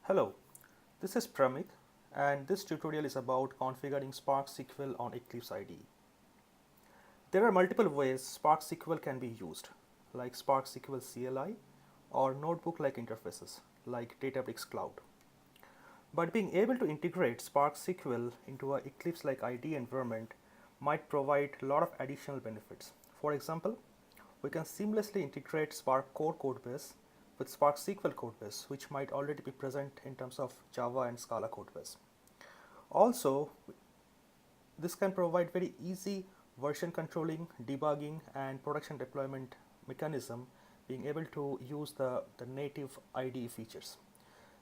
Hello, this is Pramit and this tutorial is about configuring SparkSQL on Eclipse IDE. There are multiple ways SparkSQL can be used, like SparkSQL CLI or notebook-like interfaces like Databricks Cloud. But being able to integrate SparkSQL into an Eclipse-like IDE environment might provide a lot of additional benefits. For example, we can seamlessly integrate Spark core codebase with SparkSQL codebase, which might already be present in terms of Java and Scala codebase. Also, this can provide very easy version controlling, debugging, and production deployment mechanism, being able to use the native IDE features.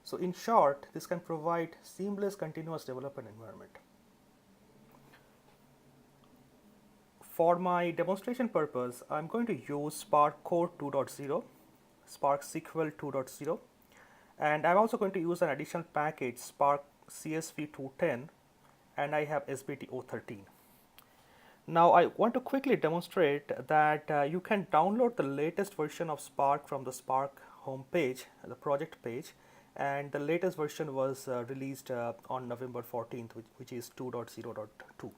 So in short, this can provide seamless continuous development environment. For my demonstration purpose, I'm going to use Spark Core 2.0, Spark SQL 2.0, and I'm also going to use an additional package, Spark CSV 210, and I have SBT 013. Now I want to quickly demonstrate that you can download the latest version of Spark from the Spark homepage, the project page, and the latest version was released on November 14th, which is 2.0.2.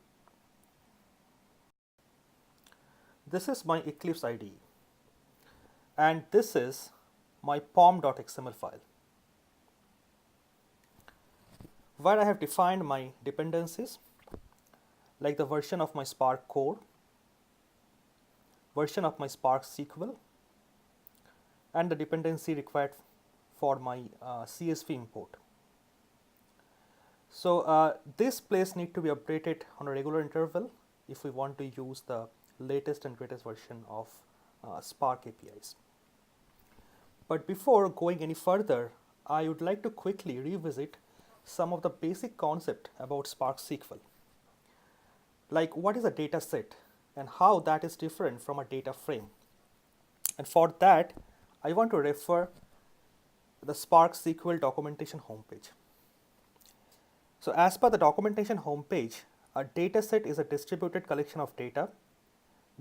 This is my Eclipse IDE, and this is my pom.xml file, where I have defined my dependencies, like the version of my Spark core, version of my Spark SQL, and the dependency required for my CSV import. So this place need to be updated on a regular interval if we want to use the latest and greatest version of Spark APIs. But before going any further, I would like to quickly revisit some of the basic concept about Spark SQL. Like what is a data set and how that is different from a data frame. And for that, I want to refer the Spark SQL documentation homepage. So as per the documentation homepage, a data set is a distributed collection of data.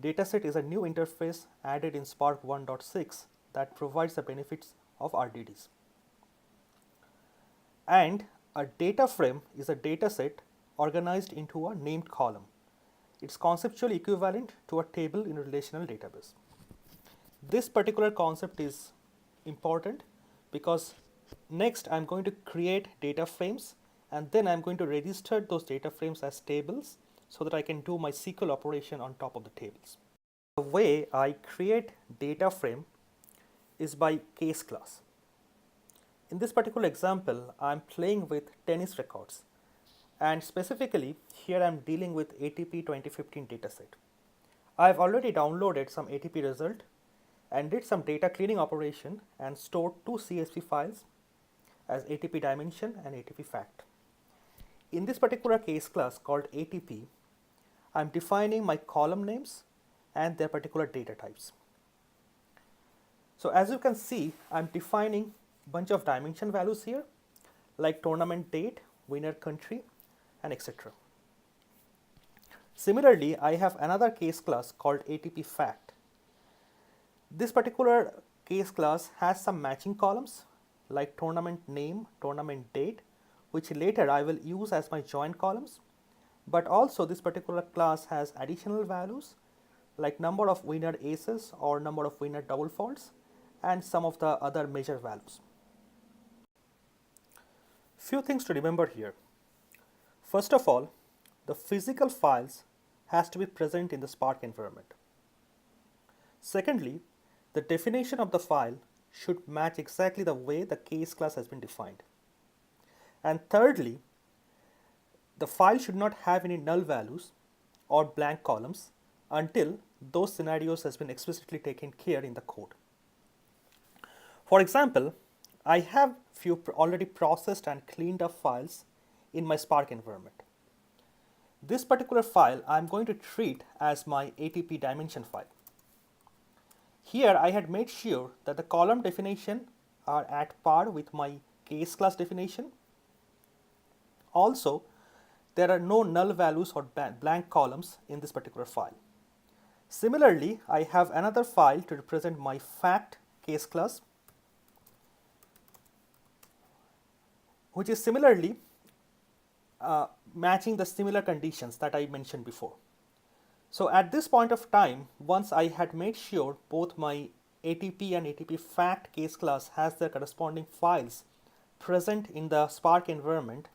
Dataset is a new interface added in Spark 1.6 that provides the benefits of RDDs. And a data frame is a data set organized into a named column. It's conceptually equivalent to a table in a relational database. This particular concept is important because next I'm going to create data frames and then I'm going to register those data frames as tables so that I can do my SQL operation on top of the tables. The way I create data frame is by case class. In this particular example, I'm playing with tennis records, and specifically here I'm dealing with ATP 2015 dataset. I've already downloaded some ATP result and did some data cleaning operation and stored two CSV files as ATP dimension and ATP fact. In this particular case class called ATP, I'm defining my column names and their particular data types. So as you can see, I'm defining a bunch of dimension values here, like tournament date, winner country, and etc. Similarly, I have another case class called ATP fact. This particular case class has some matching columns like tournament name, tournament date, which later I will use as my join columns. But also this particular class has additional values like number of winner aces or number of winner double faults and some of the other major values. Few things to remember here. First of all, the physical files has to be present in the Spark environment. Secondly, the definition of the file should match exactly the way the case class has been defined. And thirdly, the file should not have any null values or blank columns until those scenarios has been explicitly taken care in the code. For example, I have few already processed and cleaned up files in my Spark environment. This particular file I'm going to treat as my ATP dimension file. Here I had made sure that the column definition are at par with my case class definition. Also, there are no null values or blank columns in this particular file. Similarly, I have another file to represent my fact case class. which is similarly matching the similar conditions that I mentioned before. So at this point of time, once I had made sure both my ATP and ATP fact case class has their corresponding files present in the Spark environment,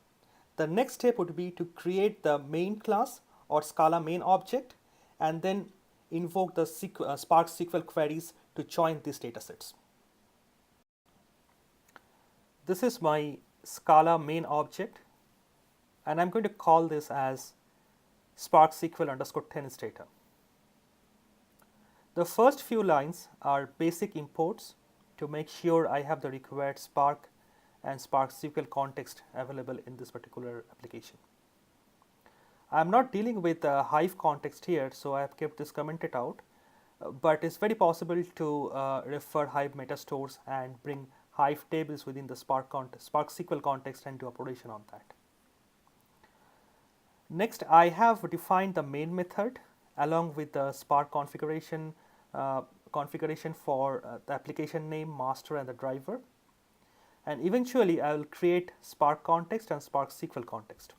the next step would be to create the main class or Scala main object and then invoke the Spark SQL queries to join these datasets. This is my Scala main object, and I'm going to call this as SparkSQL underscore tennis data. The first few lines are basic imports to make sure I have the required Spark and SparkSQL context available in this particular application. I'm not dealing with a Hive context here, so I have kept this commented out, but it's very possible to refer Hive metastores and bring Hive tables within the SparkSQL context and do operation on that. Next, I have defined the main method along with the Spark configuration for the application name, master, and the driver. And eventually, I will create Spark context and Spark SQL context.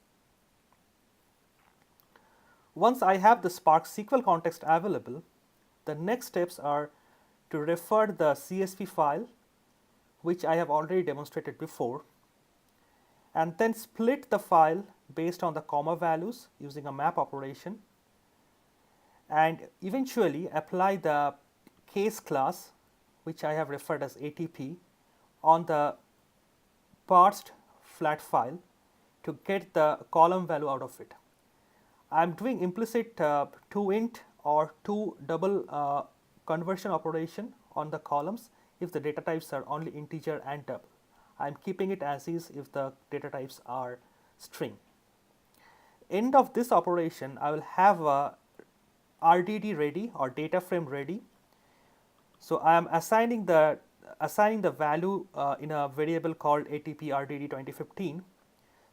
Once I have the Spark SQL context available, the next steps are to refer the CSV file, which I have already demonstrated before, and then split the file based on the comma values using a map operation, and eventually apply the case class, which I have referred as ATP, on the parsed flat file to get the column value out of it. I am doing implicit toInt or toDouble conversion operation on the columns if the data types are only integer and double. I am keeping it as is if the data types are string. End of this operation, I will have a RDD ready or data frame ready. So I am assigning the value in a variable called ATP RDD 2015.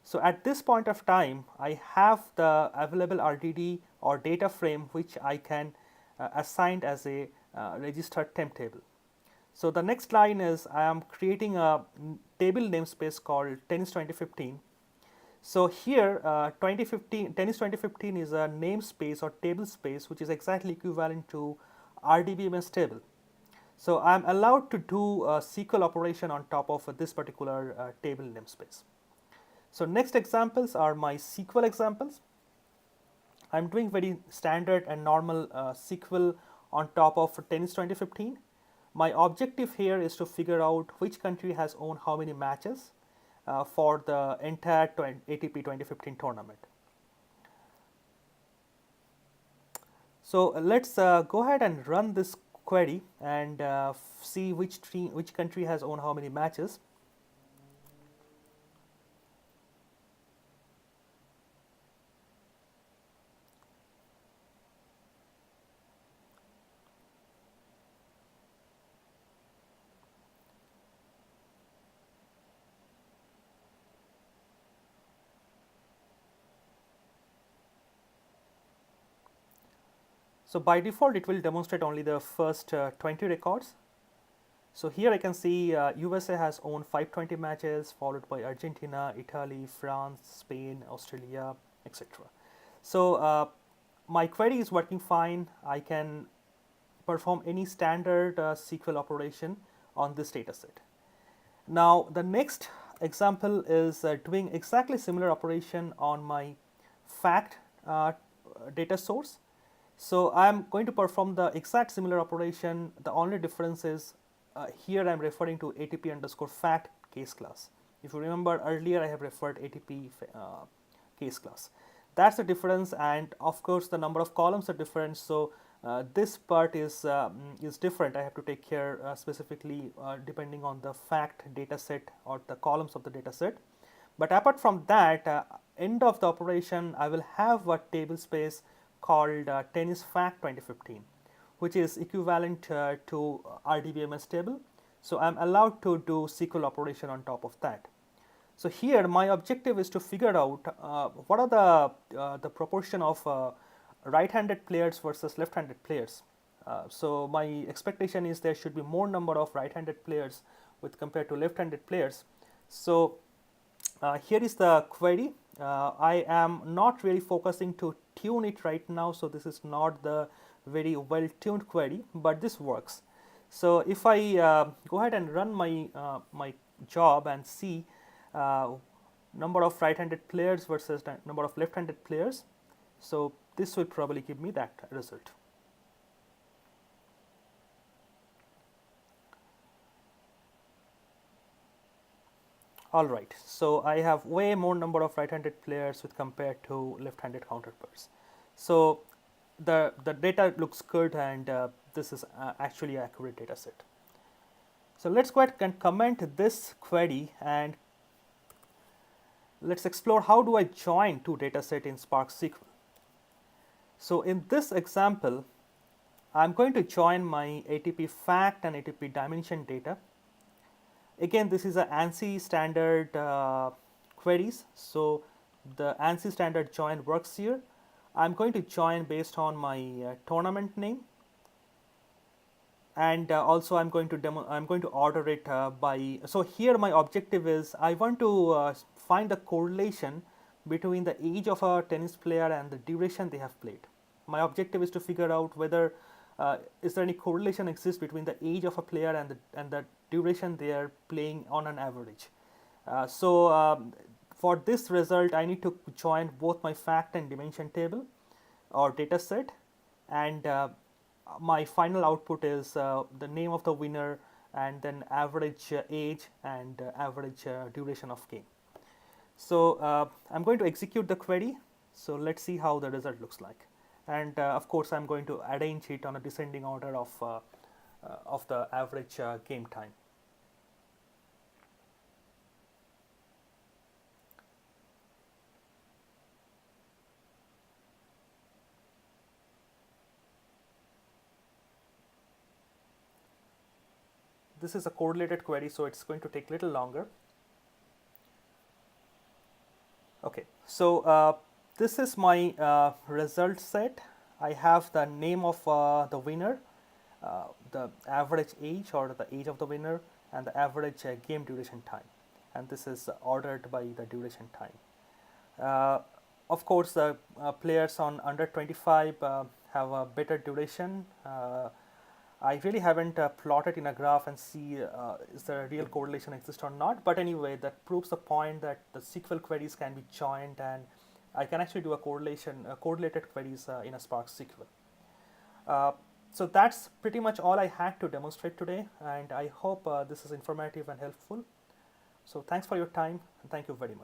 So at this point of time, I have the available RDD or data frame which I can assign as a registered temp table. So the next line is I am creating a table namespace called tennis 2015. So here tennis 2015 is a namespace or table space which is exactly equivalent to RDBMS table. So I am allowed to do a SQL operation on top of this particular table namespace. So next examples are my SQL examples. I am doing very standard and normal SQL on top of tennis 2015. My objective here is to figure out which country has won how many matches for the entire ATP 2015 tournament. So let's go ahead and run this query and see which country has won how many matches. So by default, it will demonstrate only the first 20 records. So here I can see USA has won 520 matches, followed by Argentina, Italy, France, Spain, Australia, etc. So my query is working fine. I can perform any standard SQL operation on this dataset. Now the next example is doing exactly similar operation on my fact data source. So I am going to perform the exact similar operation. The only difference is here I am referring to ATP underscore fact case class. If you remember earlier, I have referred ATP case class. That's the difference, and of course the number of columns are different. So this part is different. I have to take care specifically depending on the fact data set or the columns of the data set. But apart from that, end of the operation, I will have a table space called tennis fact 2015, which is equivalent to RDBMS table. So I'm allowed to do SQL operation on top of that. So here my objective is to figure out what are the proportion of right-handed players versus left-handed players. So my expectation is there should be more number of right-handed players with compared to left-handed players. So Here is the query. I am not really focusing to tune it right now, so this is not the very well tuned query, but this works. So if I go ahead and run my job and see uh, number of right-handed players versus number of left-handed players, so this will probably give me that result. All right, so I have way more number of right-handed players with compared to left-handed counterparts. So the data looks good, and this is actually an accurate data set. So let's go ahead and comment this query, and let's explore how do I join two data set in SparkSQL. So in this example, I'm going to join my ATP fact and ATP dimension data. Again, this is a ANSI standard queries. So the ANSI standard join works here. I'm going to join based on my tournament name, and also I'm going to order it by. So here my objective is I want to find the correlation between the age of a tennis player and the duration they have played. My objective is to figure out whether is there any correlation exists between the age of a player and the duration they are playing on an average. For this result, I need to join both my fact and dimension table or data set, and my final output is the name of the winner and then average age and average duration of game. So I'm going to execute the query. So let's see how the result looks like. And of course, I'm going to arrange it on a descending order of the average game time. This is a correlated query, so it's going to take a little longer. Okay, so this is my result set. I have the name of the winner, the average age or the age of the winner, and the average game duration time. And this is ordered by the duration time. Of course, the players on under 25 have a better duration. I really haven't plotted in a graph and see is there a real correlation exist or not. But anyway, that proves the point that the SQL queries can be joined, and I can actually do a correlated queries in a SparkSQL. So that's pretty much all I had to demonstrate today, and I hope this is informative and helpful. So thanks for your time, and thank you very much.